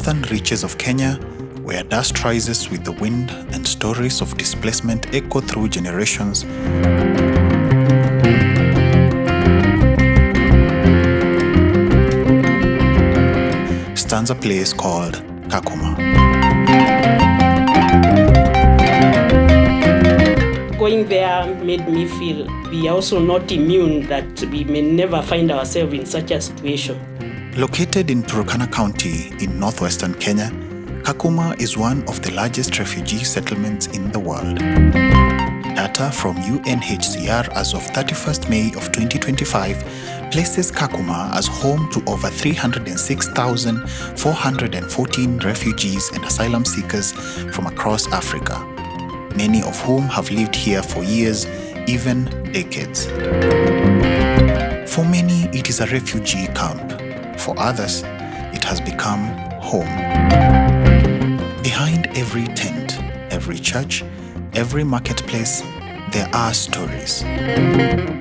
northern reaches of Kenya, where dust rises with the wind and stories of displacement echo through generations, stands a place called Kakuma. Going there made me feel we are also not immune, that we may never find ourselves in such a situation. Located in Turkana County in northwestern Kenya, Kakuma is one of the largest refugee settlements in the world. Data from UNHCR as of 31st May of 2025 places Kakuma as home to over 306,414 refugees and asylum seekers from across Africa, many of whom have lived here for years, even decades. For many, it is a refugee camp. For others, it has become home. Behind every tent, every church, every marketplace, there are stories.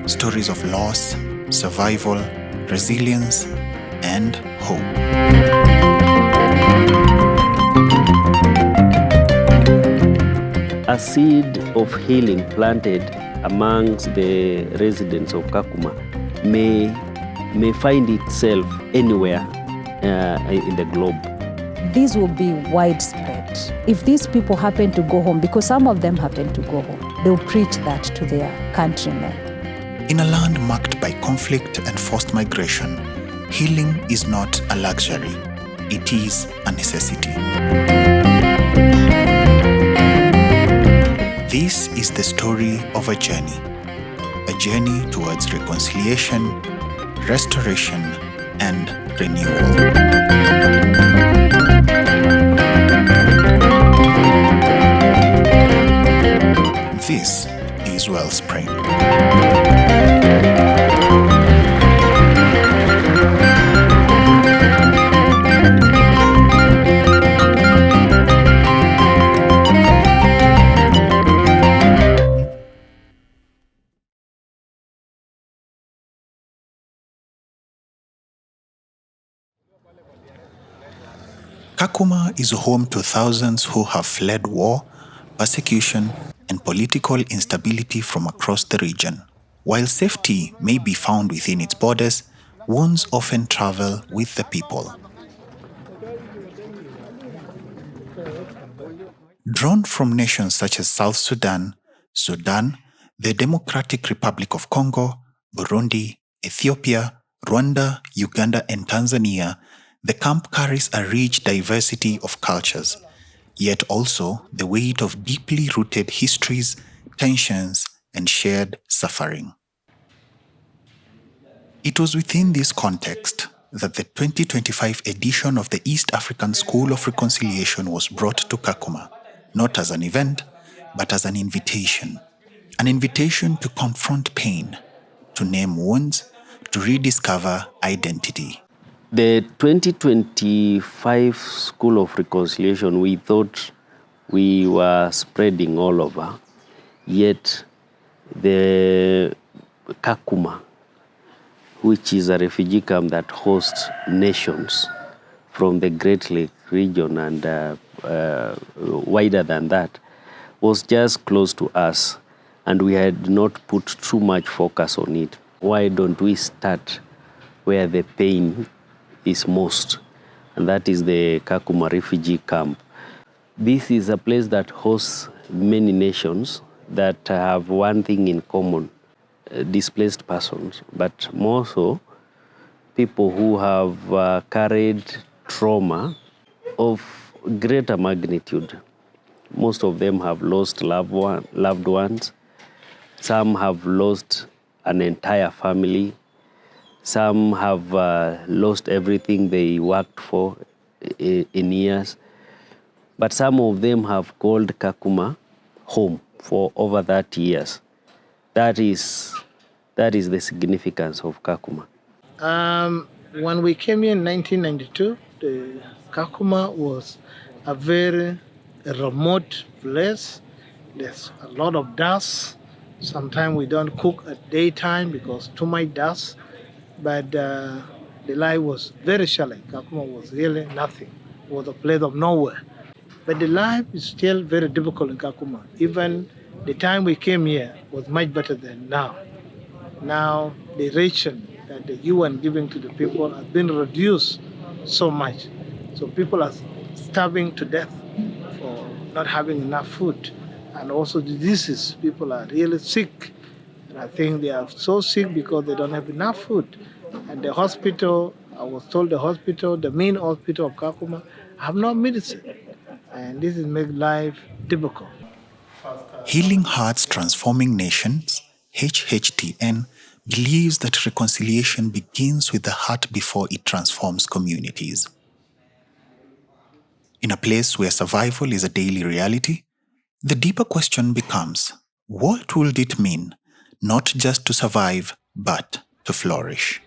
Stories of loss, survival, resilience, and hope. A seed of healing planted amongst the residents of Kakuma may find itself anywhere in the globe. This will be widespread. If these people happen to go home, because some of them happen to go home, they'll preach that to their countrymen. In a land marked by conflict and forced migration, healing is not a luxury, it is a necessity. This is the story of a journey towards reconciliation, restoration, and renewal. This is Wellspring. Kakuma is home to thousands who have fled war, persecution, and political instability from across the region. While safety may be found within its borders, wounds often travel with the people. Drawn from nations such as South Sudan, the Democratic Republic of Congo, Burundi, Ethiopia, Rwanda, Uganda, and Tanzania, the camp carries a rich diversity of cultures, yet also the weight of deeply rooted histories, tensions, and shared suffering. It was within this context that the 2025 edition of the East African School of Reconciliation was brought to Kakuma, not as an event, but as an invitation to confront pain, to name wounds, to rediscover identity. The 2025 School of Reconciliation, we thought we were spreading all over, yet the Kakuma, which is a refugee camp that hosts nations from the Great Lake region and wider than that, was just close to us, and we had not put too much focus on it. Why don't we start where the pain is most, and that is the Kakuma Refugee Camp. This is a place that hosts many nations that have one thing in common, displaced persons, but more so people who have carried trauma of greater magnitude. Most of them have lost loved ones. Some have lost an entire family. Some have lost everything they worked for in years. But some of them have called Kakuma home for over 30 years. That is the significance of Kakuma. When we came here in 1992, the Kakuma was a very remote place. There's a lot of dust. Sometimes we don't cook at daytime because too much dust. But the life was very shallow. Kakuma was really nothing. was a place of nowhere. But the life is still very difficult in Kakuma. Even the time we came here was much better than now. Now the ration that the UN giving to the people has been reduced so much. So people are starving to death for not having enough food. And also diseases, people are really sick. And I think they are so sick because they don't have enough food. And the hospital, I was told the main hospital of Kakuma, have no medicine. And this is make life difficult. Healing Hearts Transforming Nations, HHTN, believes that reconciliation begins with the heart before it transforms communities. In a place where survival is a daily reality, the deeper question becomes, what would it mean, not just to survive, but to flourish?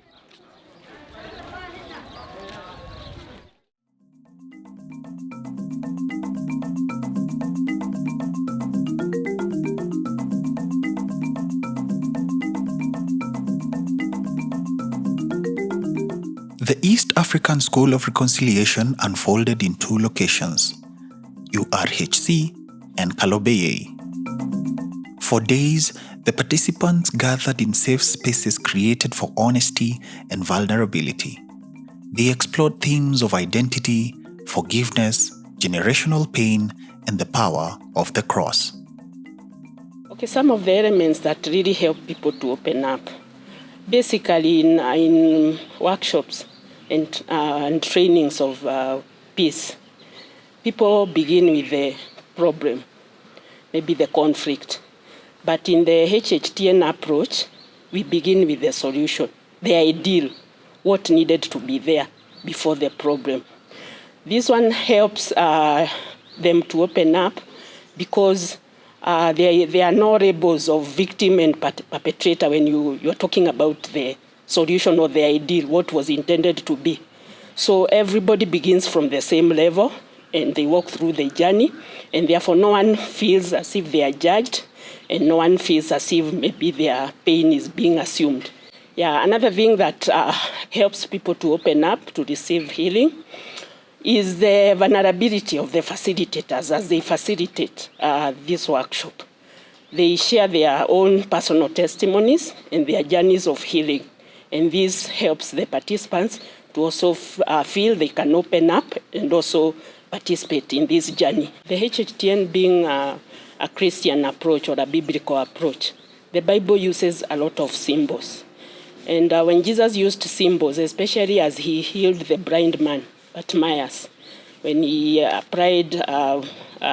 The East African School of Reconciliation unfolded in two locations, URHC and Kalobeye. For days, the participants gathered in safe spaces created for honesty and vulnerability. They explored themes of identity, forgiveness, generational pain, and the power of the cross. Okay, some of the elements that really help people to open up, basically in workshops and trainings of peace, people begin with the problem, maybe the conflict. But in the HHTN approach, we begin with the solution, the ideal, what needed to be there before the problem. This one helps them to open up because there are no labels of victim and perpetrator when you're talking about the solution or the ideal, what was intended to be. So everybody begins from the same level and they walk through the journey, and therefore no one feels as if they are judged and no one feels as if maybe their pain is being assumed. Yeah, another thing that helps people to open up to receive healing is the vulnerability of the facilitators as they facilitate this workshop. They share their own personal testimonies and their journeys of healing. And this helps the participants to also feel they can open up and also participate in this journey. The HHTN being a Christian approach or a biblical approach, the Bible uses a lot of symbols. And when Jesus used symbols, especially as he healed the blind man, Bartimaeus, when he applied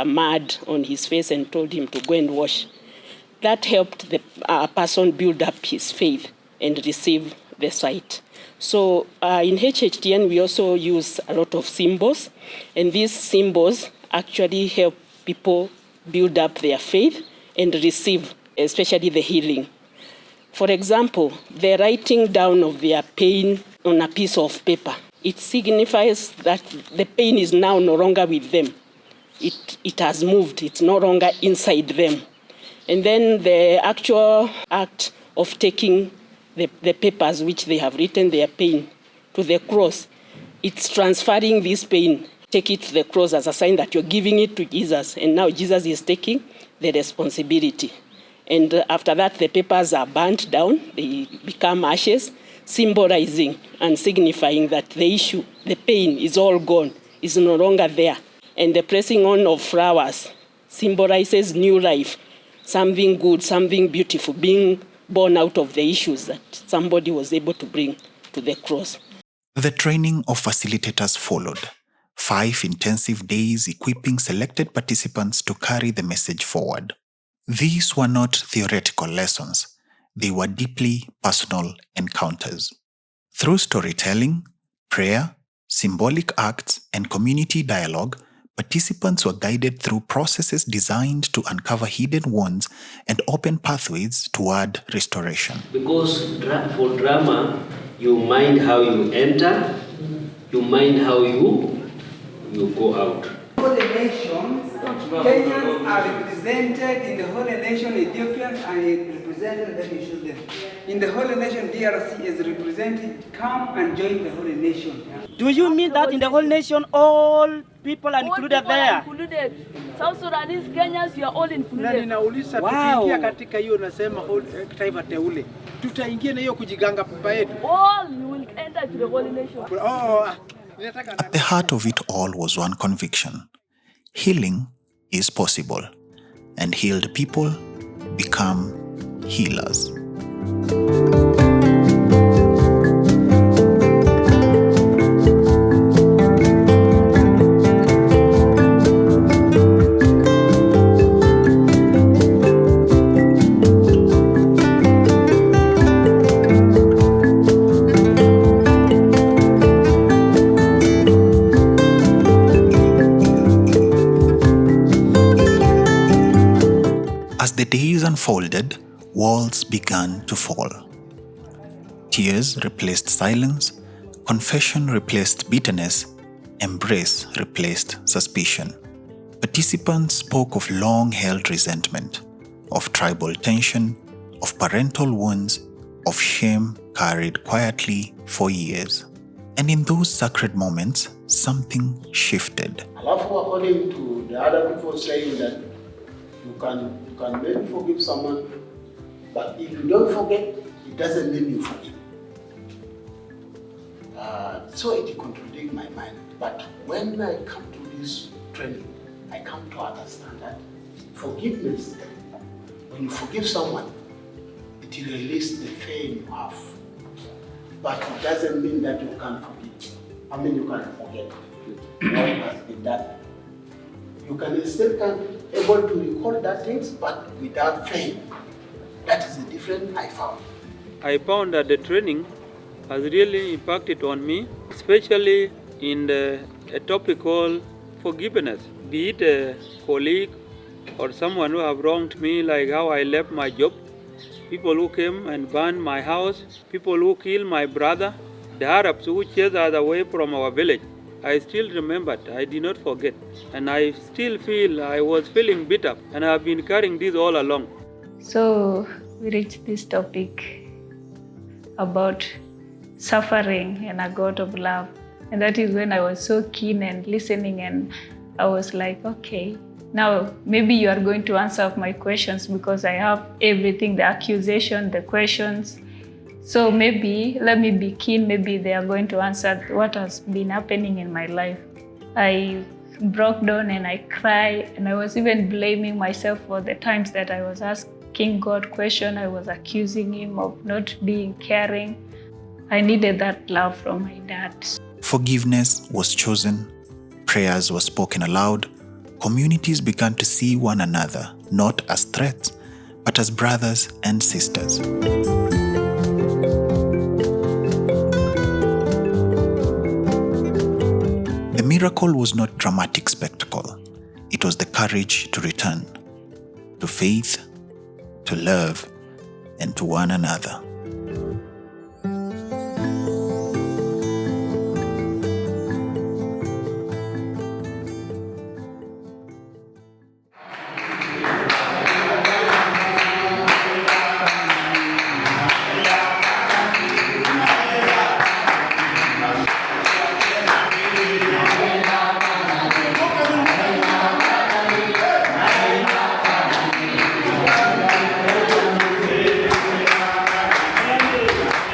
mud on his face and told him to go and wash, that helped the person build up his faith and receive the sight. So in HHTN, we also use a lot of symbols, and these symbols actually help people build up their faith and receive, especially the healing. For example, the writing down of their pain on a piece of paper, it signifies that the pain is now no longer with them. It has moved, it's no longer inside them. And then the actual act of taking the papers which they have written their pain to the cross, it's transferring this pain. Take it to the cross as a sign that you're giving it to Jesus, and now Jesus is taking the responsibility. And after that, the papers are burnt down, they become ashes, symbolizing and signifying that the issue, the pain is all gone, is no longer there. And the pressing on of flowers symbolizes new life, something good, something beautiful, being born out of the issues that somebody was able to bring to the cross. The training of facilitators followed. 5 intensive days equipping selected participants to carry the message forward. These were not theoretical lessons. They were deeply personal encounters. Through storytelling, prayer, symbolic acts, and community dialogue, participants were guided through processes designed to uncover hidden wounds and open pathways toward restoration. Because for drama, you mind how you enter, you mind how you go out. For the nations, Kenyans are represented in the whole nation, Ethiopians are represented, let me show them. in the Holy Nation, DRC is represented. Come and join the Holy Nation. Do you mean that in the whole nation, all people are included there? Included. South Sudanese, Kenyans, you are all Na included. ninauliza tukiingia katika hiyo nasema taifa teule, tutaingia na hiyo kujiganga papa yetu. All you will enter to the Holy Nation. At the heart of it all was one conviction: healing is possible, and healed people become healers. As the days unfolded, walls began to fall. Tears replaced silence, confession replaced bitterness, embrace replaced suspicion. Participants spoke of long-held resentment, of tribal tension, of parental wounds, of shame carried quietly for years. And in those sacred moments, something shifted. Alafu, according to the other people saying that you can maybe forgive someone, but if you don't forget, it doesn't mean you forgive. So it contradicts my mind. But when I come to this training, I come to understand that forgiveness, when you forgive someone, it releases the pain you have. But it doesn't mean that you can't forgive. I mean, you can't forget what has been done. You can still be able to recall that things, but without pain. That is the difference I found. I found that the training has really impacted on me, especially in a topic called forgiveness. Be it a colleague or someone who have wronged me, like how I left my job, people who came and burned my house, people who killed my brother, the Arabs who chased us away from our village. I still remembered, I did not forget, and I still feel I was feeling bitter, and I have been carrying this all along. So we reached this topic about suffering and a God of love. And that is when I was so keen and listening, and I was like, okay, now maybe you are going to answer my questions, because I have everything, the accusation, the questions. So maybe let me be keen, maybe they are going to answer what has been happening in my life. I broke down and I cried, and I was even blaming myself for the times that I was asking God questions. I was accusing him of not being caring. I needed that love from my dad. Forgiveness was chosen, prayers were spoken aloud, communities began to see one another not as threats, but as brothers and sisters. The miracle was not dramatic spectacle. It was the courage to return, to faith, to love, and to one another.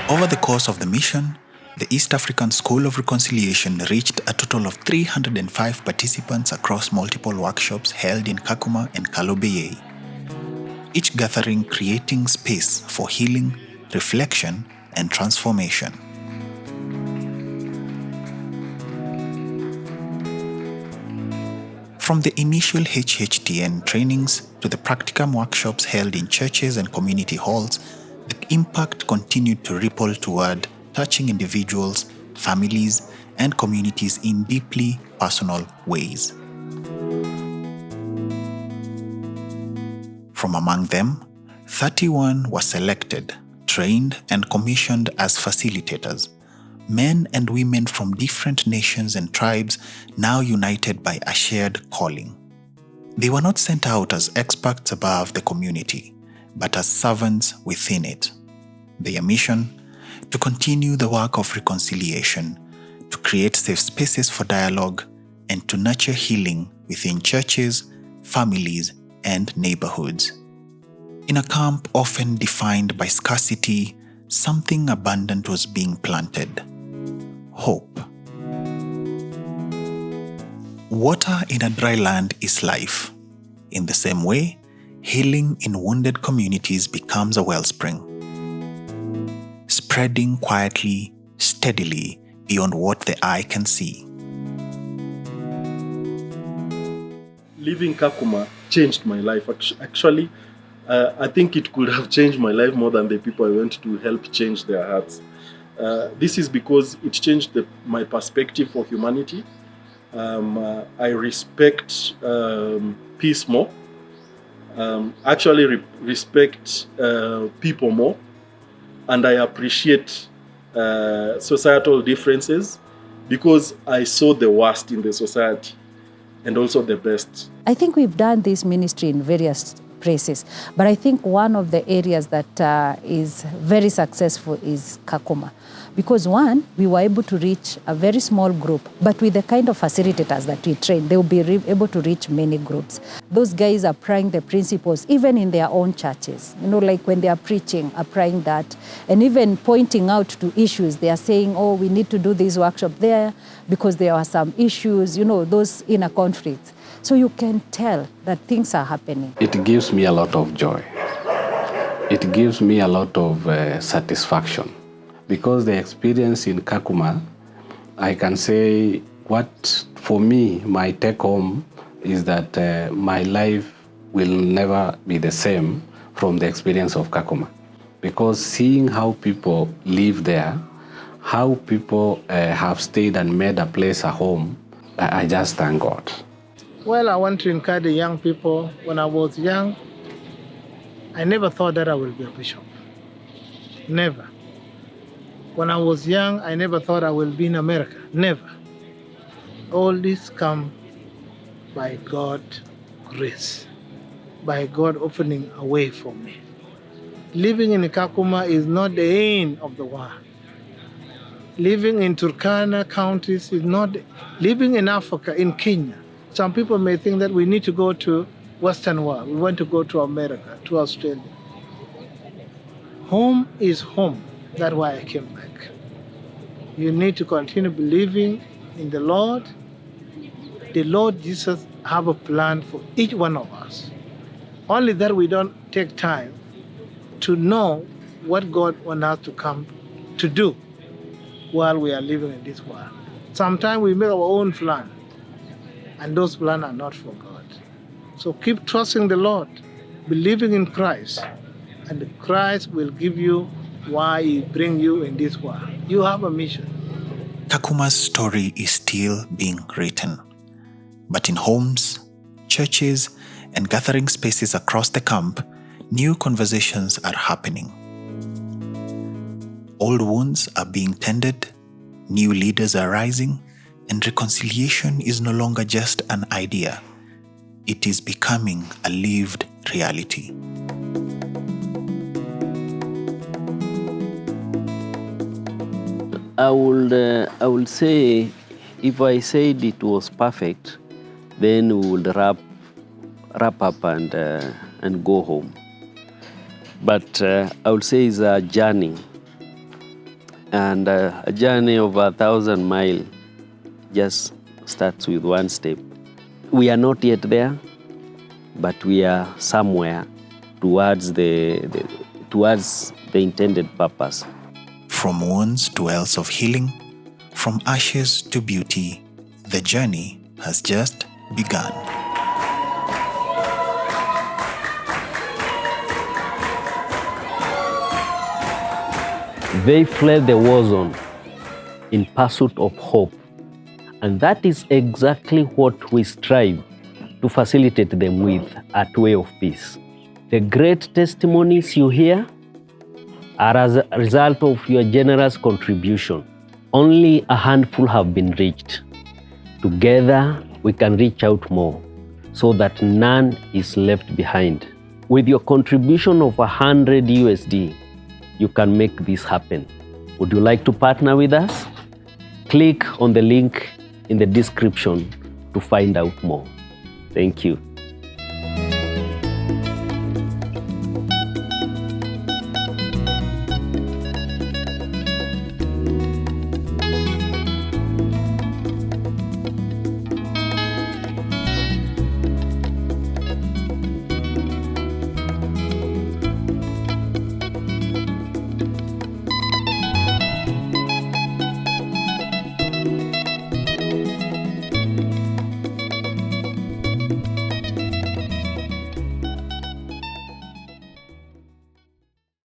Over the course of the mission, the East African School of Reconciliation reached a total of 305 participants across multiple workshops held in Kakuma and Kalobeye, each gathering creating space for healing, reflection, and transformation. From the initial HHTN trainings to the practicum workshops held in churches and community halls, the impact continued to ripple toward touching individuals, families, and communities in deeply personal ways. From among them, 31 were selected, trained, and commissioned as facilitators, men and women from different nations and tribes now united by a shared calling. They were not sent out as experts above the community, but as servants within it. Their mission: to continue the work of reconciliation, to create safe spaces for dialogue, and to nurture healing within churches, families, and neighborhoods. In a camp often defined by scarcity, something abundant was being planted: hope. Water in a dry land is life. In the same way, healing in wounded communities becomes a wellspring, spreading quietly, steadily, beyond what the eye can see. Leaving Kakuma changed my life. Actually, I think it could have changed my life more than the people I went to help change their hearts. This is because it changed my perspective for humanity. I respect peace more. Respect people more. And I appreciate societal differences because I saw the worst in the society and also the best. I think we've done this ministry in various places, but I think one of the areas that is very successful is Kakuma. Because one, we were able to reach a very small group, but with the kind of facilitators that we train, they will be able to reach many groups. Those guys are applying the principles even in their own churches. You know, like when they are preaching, applying that, and even pointing out to issues. They are saying, oh, we need to do this workshop there because there are some issues, you know, those inner conflicts. So you can tell that things are happening. It gives me a lot of joy. It gives me a lot of satisfaction. Because the experience in Kakuma, I can say what, for me, my take home is that my life will never be the same from the experience of Kakuma. Because seeing how people live there, how people have stayed and made a place a home, I just thank God. Well, I want to encourage the young people. When I was young, I never thought that I would be a bishop. Never. When I was young, I never thought I would be in America. Never. All this come by God's grace, by God opening a way for me. Living in Kakuma is not the end of the world. Living in Turkana counties is not, living in Africa, in Kenya. Some people may think that we need to go to Western world. We want to go to America, to Australia. Home is home. That's why I came back. You need to continue believing in the Lord. The Lord Jesus have a plan for each one of us. Only that we don't take time to know what God wants us to come to do while we are living in this world. Sometimes we make our own plan, and those plans are not for God. So keep trusting the Lord, believing in Christ, and Christ will give you why He bring you in this world. You have a mission. Kakuma's story is still being written. But in homes, churches, and gathering spaces across the camp, new conversations are happening. Old wounds are being tended, new leaders are rising, and reconciliation is no longer just an idea. It is becoming a lived reality. I would say, if I said it was perfect, then we would wrap up and go home. But I would say it's a journey, and a journey of 1,000 miles just starts with one step. We are not yet there, but we are somewhere towards the intended purpose. From wounds to wells of healing, from ashes to beauty, the journey has just begun. They fled the Warzone in pursuit of hope, and that is exactly what we strive to facilitate them with at Way of Peace. The great testimonies you hear are as a result of your generous contribution. Only a handful have been reached. Together, we can reach out more so that none is left behind. With your contribution of $100 USD, you can make this happen. Would you like to partner with us? Click on the link in the description to find out more. Thank you.